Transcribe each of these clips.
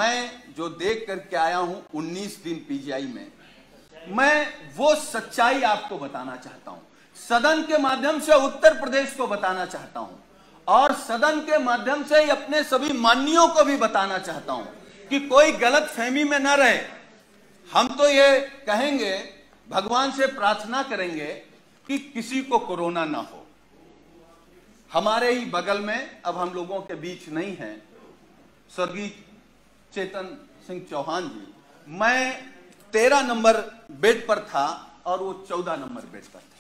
मैं जो देख करके आया हूं 19 दिन पीजीआई में, मैं वो सच्चाई आपको बताना चाहता हूं, सदन के माध्यम से उत्तर प्रदेश को बताना चाहता हूं और सदन के माध्यम से अपने सभी माननीयों को भी बताना चाहता हूं कि कोई गलत फहमी में न रहे। हम तो ये कहेंगे, भगवान से प्रार्थना करेंगे कि किसी को कोरोना ना हो। हमारे ही बगल में, अब हम लोगों के बीच नहीं है, स्वर्गीय चेतन सिंह चौहान जी, मैं 13 नंबर बेड पर था और वो 14 नंबर बेड पर थे।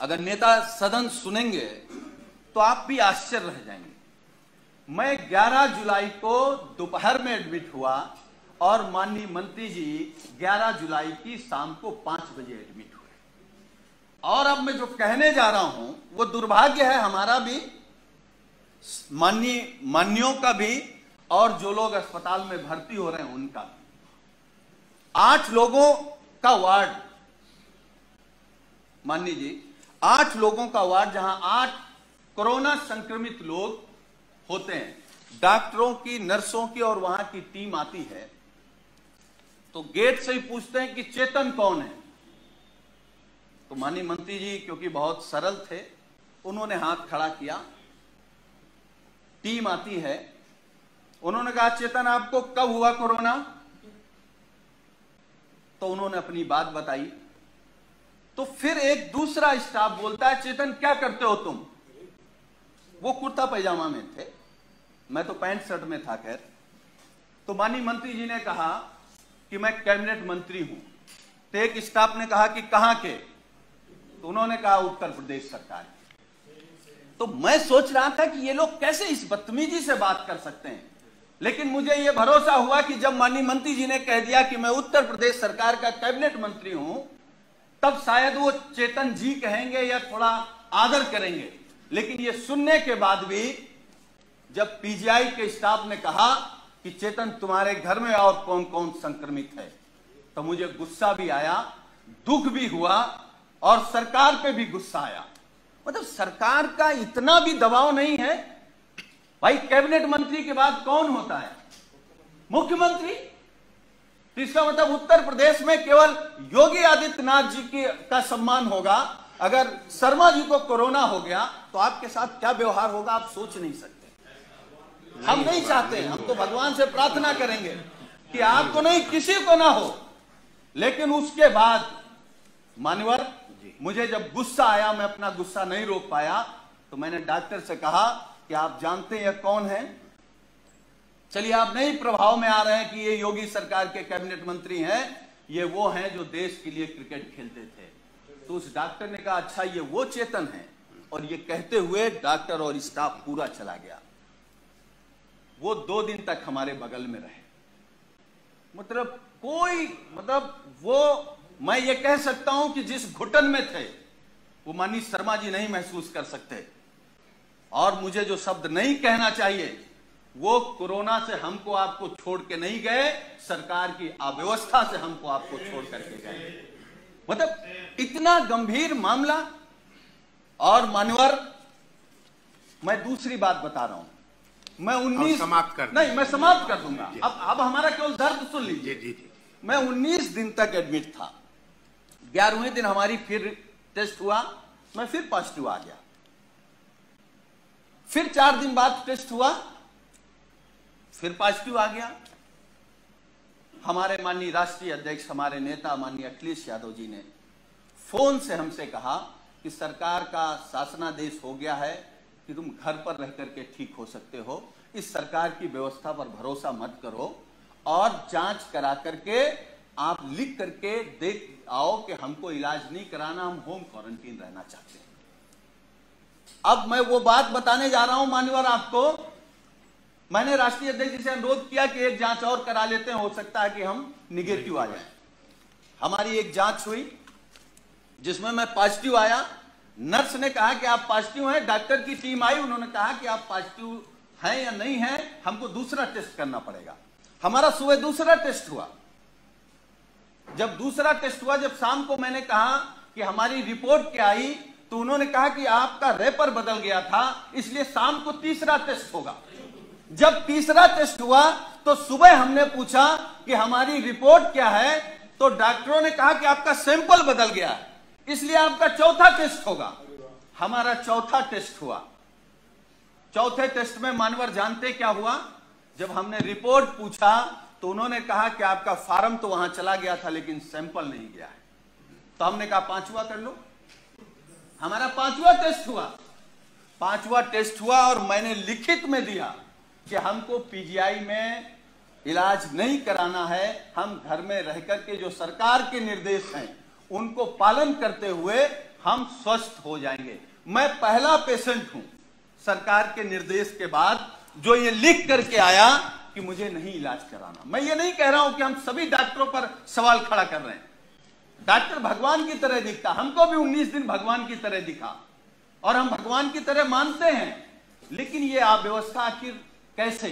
अगर नेता सदन सुनेंगे तो आप भी आश्चर्य रह जाएंगे। मैं 11 जुलाई को दोपहर में एडमिट हुआ और माननीय मंत्री जी 11 जुलाई की शाम को 5 बजे एडमिट हुए। और अब मैं जो कहने जा रहा हूं वो दुर्भाग्य है हमारा भी, माननीयों का भी, और जो लोग अस्पताल में भर्ती हो रहे हैं उनका भी। 8 लोगों का वार्ड, माननीय जी, 8 लोगों का वार्ड, जहां 8 कोरोना संक्रमित लोग होते हैं। डॉक्टरों की, नर्सों की और वहां की टीम आती है तो गेट से ही पूछते हैं कि चेतन कौन है। तो माननीय मंत्री जी क्योंकि बहुत सरल थे, उन्होंने हाथ खड़ा किया। टीम आती है, उन्होंने कहा चेतन आपको कब हुआ कोरोना? तो उन्होंने अपनी बात बताई। तो फिर एक दूसरा स्टाफ बोलता है चेतन क्या करते हो तुम? वो कुर्ता पैजामा में थे, मैं तो पैंट शर्ट में था। खैर, तो माननीय मंत्री जी ने कहा कि मैं कैबिनेट मंत्री हूं। तो एक स्टाफ ने कहा कि कहां के? तो उन्होंने कहा उत्तर प्रदेश सरकार। तो मैं सोच रहा था कि ये लोग कैसे इस बदतमीजी से बात कर सकते हैं, लेकिन मुझे यह भरोसा हुआ कि जब माननीय मंत्री जी ने कह दिया कि मैं उत्तर प्रदेश सरकार का कैबिनेट मंत्री हूं, तब शायद वो चेतन जी कहेंगे या थोड़ा आदर करेंगे। लेकिन ये सुनने के बाद भी जब पीजीआई के स्टाफ ने कहा कि चेतन तुम्हारे घर में और कौन कौन संक्रमित है, तो मुझे गुस्सा भी आया, दुख भी हुआ और सरकार पे भी गुस्सा आया। मतलब सरकार का इतना भी दबाव नहीं है भाई। कैबिनेट मंत्री के बाद कौन होता है? मुख्यमंत्री। तो इसका मतलब उत्तर प्रदेश में केवल योगी आदित्यनाथ जी का सम्मान होगा। अगर शर्मा जी को कोरोना हो गया तो आपके साथ क्या व्यवहार होगा आप सोच नहीं सकते। हम नहीं चाहते, हम तो भगवान से प्रार्थना करेंगे कि आपको नहीं, किसी को ना हो। लेकिन उसके बाद मान्यवर, मुझे जब गुस्सा आया, मैं अपना गुस्सा नहीं रोक पाया, तो मैंने डॉक्टर से कहा कि आप जानते हैं कौन है? चलिए आप नहीं प्रभाव में आ रहे हैं कि ये योगी सरकार के कैबिनेट मंत्री हैं, ये वो हैं जो देश के लिए क्रिकेट खेलते थे। तो उस डॉक्टर ने कहा अच्छा ये वो चेतन है, और ये कहते हुए डॉक्टर और स्टाफ पूरा चला गया। वो 2 दिन तक हमारे बगल में रहे। वो मैं ये कह सकता हूं कि जिस घुटन में थे वो माननीय शर्मा जी नहीं महसूस कर सकते। और मुझे जो शब्द नहीं कहना चाहिए, वो कोरोना से हमको आपको छोड़ के नहीं गए, सरकार की अव्यवस्था से हमको आपको छोड़ करके गए। मतलब इतना गंभीर मामला। और मान्यवर, मैं दूसरी बात बता रहा हूं, मैं 19 समाप्त कर नहीं, मैं समाप्त कर दूंगा। अब हमारा केवल दर्द सुन लीजिए। जी। मैं 19 दिन तक एडमिट था। 11वें दिन हमारी फिर टेस्ट हुआ, मैं फिर पॉजिटिव आ गया। फिर 4 दिन बाद टेस्ट हुआ, फिर पॉजिटिव आ गया। हमारे माननीय राष्ट्रीय अध्यक्ष, हमारे नेता माननीय अखिलेश यादव जी ने फोन से हमसे कहा कि सरकार का शासनादेश हो गया है कि तुम घर पर रह करके ठीक हो सकते हो, इस सरकार की व्यवस्था पर भरोसा मत करो और जांच करा करके आप लिख करके देख आओ कि हमको इलाज नहीं कराना, हम होम क्वारंटीन रहना चाहते हैं। अब मैं वो बात बताने जा रहा हूं मान्यवर आपको। मैंने राष्ट्रीय अध्यक्ष जी से अनुरोध किया कि एक जांच और करा लेते हैं, हो सकता है कि हम निगेटिव आ जाएं। हमारी एक जांच हुई जिसमें मैं पॉजिटिव आया। नर्स ने कहा कि आप पॉजिटिव हैं। डॉक्टर की टीम आई, उन्होंने कहा कि आप पॉजिटिव हैं या नहीं हैं, हमको दूसरा टेस्ट करना पड़ेगा। हमारा सुबह दूसरा टेस्ट हुआ। जब दूसरा टेस्ट हुआ, जब शाम को मैंने कहा कि हमारी रिपोर्ट क्या आई, तो उन्होंने कहा कि आपका रेपर बदल गया था, इसलिए शाम को तीसरा टेस्ट होगा। जब तीसरा टेस्ट हुआ तो सुबह हमने पूछा कि हमारी रिपोर्ट क्या है, तो डॉक्टरों ने कहा कि आपका सैंपल बदल गया है, इसलिए आपका चौथा टेस्ट होगा। हमारा चौथा टेस्ट हुआ। चौथे टेस्ट में मानवर जानते क्या हुआ? जब हमने रिपोर्ट पूछा तो उन्होंने कहा कि आपका फार्म तो वहां चला गया था लेकिन सैंपल नहीं गया है। तो हमने कहा पांचवा कर लो। हमारा पांचवा टेस्ट हुआ। पांचवा टेस्ट हुआ और मैंने लिखित में दिया कि हमको पीजीआई में इलाज नहीं कराना है, हम घर में रह करके जो सरकार के निर्देश हैं उनको पालन करते हुए हम स्वस्थ हो जाएंगे। मैं पहला पेशेंट हूं सरकार के निर्देश के बाद जो ये लिख करके आया कि मुझे नहीं इलाज कराना। मैं ये नहीं कह रहा हूं कि हम सभी डॉक्टरों पर सवाल खड़ा कर रहे हैं। डॉक्टर भगवान की तरह दिखता, हमको भी 19 दिन भगवान की तरह दिखा और हम भगवान की तरह मानते हैं, लेकिन ये अव्यवस्था आखिर कैसे?